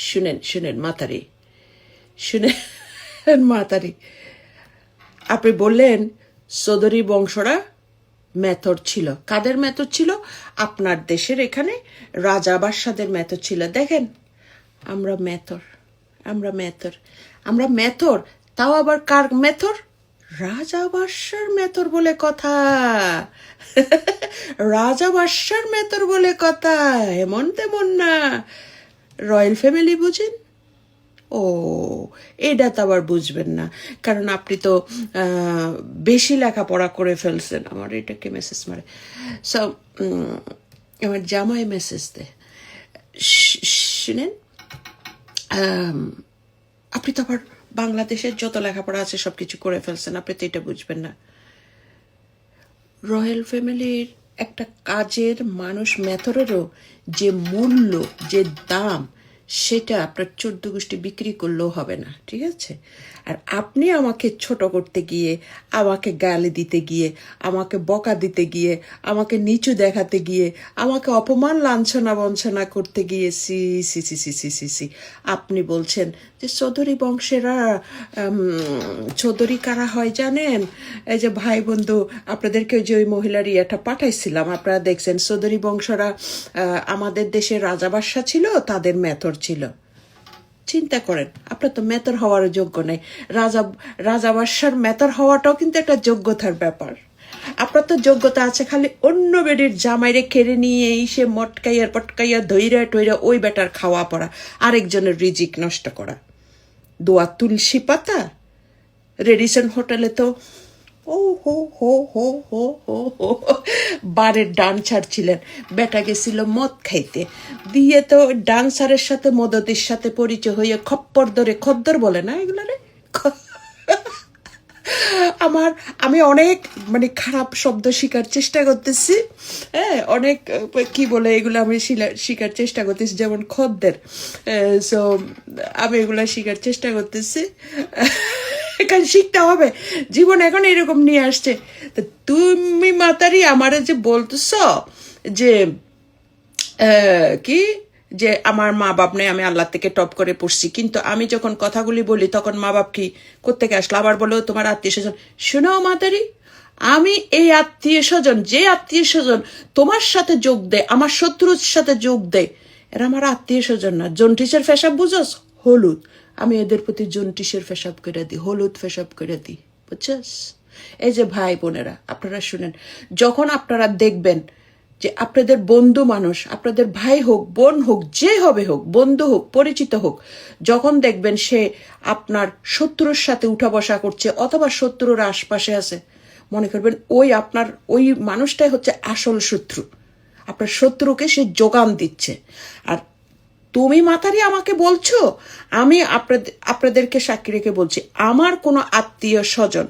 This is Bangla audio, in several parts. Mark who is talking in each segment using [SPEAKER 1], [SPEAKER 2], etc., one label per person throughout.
[SPEAKER 1] শুনেন শুনেন মাতারি, শুনেন মাতারি, আপনি বললেন চৌধুরী বংশরা মেথর ছিল। কাদের মেথর ছিল? আপনার দেশের এখানে রাজা বাদশাদের মেথর ছিল। দেখেন আমরা মেথর, আমরা মেথর, আমরা মেথর, তাও আবার কার মেথর? রাজা বাদশার মেথর বলে কথা। রাজা বাদশার মেথর বলে কথা, এমন তেমন না। রয়্যাল ফ্যামিলি বুঝেন? ও, এটা তো আবার বুঝবেন না, কারণ আপনি তো বেশি লেখাপড়া করে ফেলছেন। আমার এটাকে মেসেজ মারে, সো আমার জামাই মেসেজ দেয়। শুনেন, আপনি তো আবার বাংলাদেশের যত লেখাপড়া আছে সব কিছু করে ফেলছেন, আপনি তো এটা বুঝবেন না। রয়্যাল ফ্যামিলির একটা কাজের মানুষ মেথরেরও যে মূল্য, যে দাম, সেটা আপনার 14 গোষ্ঠী বিক্রি করলেও হবে না, ঠিক আছে? আর আপনি আমাকে ছোট করতে গিয়ে, আমাকে গালি দিতে গিয়ে, আমাকে বকা দিতে গিয়ে, আমাকে নিচু দেখাতে গিয়ে, আমাকে অপমান লাঞ্ছনা বঞ্চনা করতে গিয়ে, সি সি সি সি সি সি সি আপনি বলছেন যে চৌধুরী বংশেরা, চৌধুরী কারা হয় জানেন? এই যে ভাই বন্ধু, আপনাদেরকে যে ওই মহিলার ইয়েটা পাঠাইছিলাম, আপনারা দেখছেন, চৌধুরী বংশরা আমাদের দেশের রাজা বাদশা ছিল, তাদের মেথর ছিল। চিন্তা করেন, আপনার তো মেথর হওয়ার যোগ্য নেই। রাজা বাদশার মেথর হওয়াটাও কিন্তু একটা যোগ্যতার ব্যাপার। আপনার তো যোগ্যতা আছে খালি অন্য বেডির জামাইরে কেড়ে নিয়ে সে মটকাইয়া পটকাইয়া ধৈরা টইরা ওই বেটার খাওয়া পড়া, আরেকজনের রিজিক নষ্ট করা। দোয়া তুলসী পাতা, রেডিসন হোটেলে তো ও হো হো হো হো হো হো বারের ডান্সার ছিলেন, বেটা গেছিল মদ খাইতে, দিয়ে তো ডান্সারের সাথে মদতির সাথে পরিচয় হয়ে খপ্পর ধরে, খদ্দর বলে না এগুলারে, আমি অনেক মানে খারাপ শব্দ শিকার চেষ্টা করতেছি, হ্যাঁ, অনেক কি বলে এগুলো আমি শিকার চেষ্টা করতেছি, যেমন খদ্দের। সো আমি এগুলো শিকার চেষ্টা করতেছি, কারণ শিখতে হবে, জীবন এখন এরকম নিয়ে আসছে। তো তুমি মাতারি আমারে যে বলতেছ যে কি, যে আমার মা বাপ নেই, আমি আল্লাহ থেকে টপ করে পড়ছি, কিন্তু আমি যখন কথাগুলি বলি তখন মা বাপ কি কোত্থেকে আসলো? আবার বলো তোমার আত্মীয় স্বজন। শোনো মাতারি, আমি এই আত্মীয় স্বজন, যে আত্মীয় স্বজন তোমার সাথে যোগ দেয়, আমার শত্রুর সাথে যোগ দেয়, এরা আমার আত্মীয় স্বজন না। জন্টিসের ফেসাব বুঝোস? হলুদ, আমি এদের প্রতি জন্টিসের ফেসাব করে দিই, হলুদ ফেসাব করে দিই, বুঝছস? এই যে ভাই বোনেরা, আপনারা শুনেন, যখন আপনারা দেখবেন যে আপনাদের বন্ধু মানুষ, আপনাদের ভাই হোক, বোন হোক, যে হবে হোক, বন্ধু হোক, পরিচিত হোক, যখন দেখবেন সে আপনার শত্রুর সাথে উঠা বসা করছে অথবা শত্রুর আশপাশে আছে, মনে করবেন ওই মানুষটাই হচ্ছে আসল শত্রু। আপনার শত্রুকে সে যোগান দিচ্ছে। আর তুমি মাতারি আমাকে বলছো, আমি আপনাদেরকে সাক্ষী রেখে বলছি, আমার কোনো আত্মীয় স্বজন,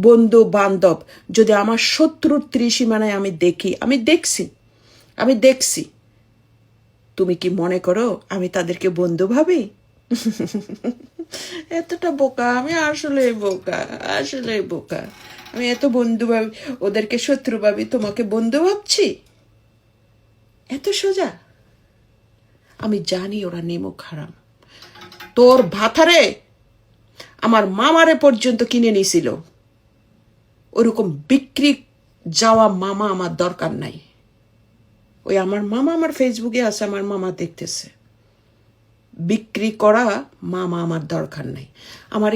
[SPEAKER 1] বন্ধু বান্ধব যদি আমার শত্রুর ত্রিসীমানায় আমি দেখছি, তুমি কি মনে করো আমি তাদেরকে বন্ধু ভাবি? এতটা বোকা আমি, আসলে বোকা। আমি এত বন্ধু ভাবি, ওদেরকে শত্রু ভাবি, তোমাকে বন্ধু ভাবছি? এত সোজা? আমি জানি ওরা নেমুখ হারাম। তোর ভাতারে আমার মামারে পর্যন্ত কিনে নিয়েছিল, ওরকম বিক্রি যাওয়া মামা আমার দরকার নাই। ওই আমার মামা আমার ফেসবুকে আছে, আমার মামা দেখতেছে, বিক্রি করা মামা আমার দরকার নাই। আমার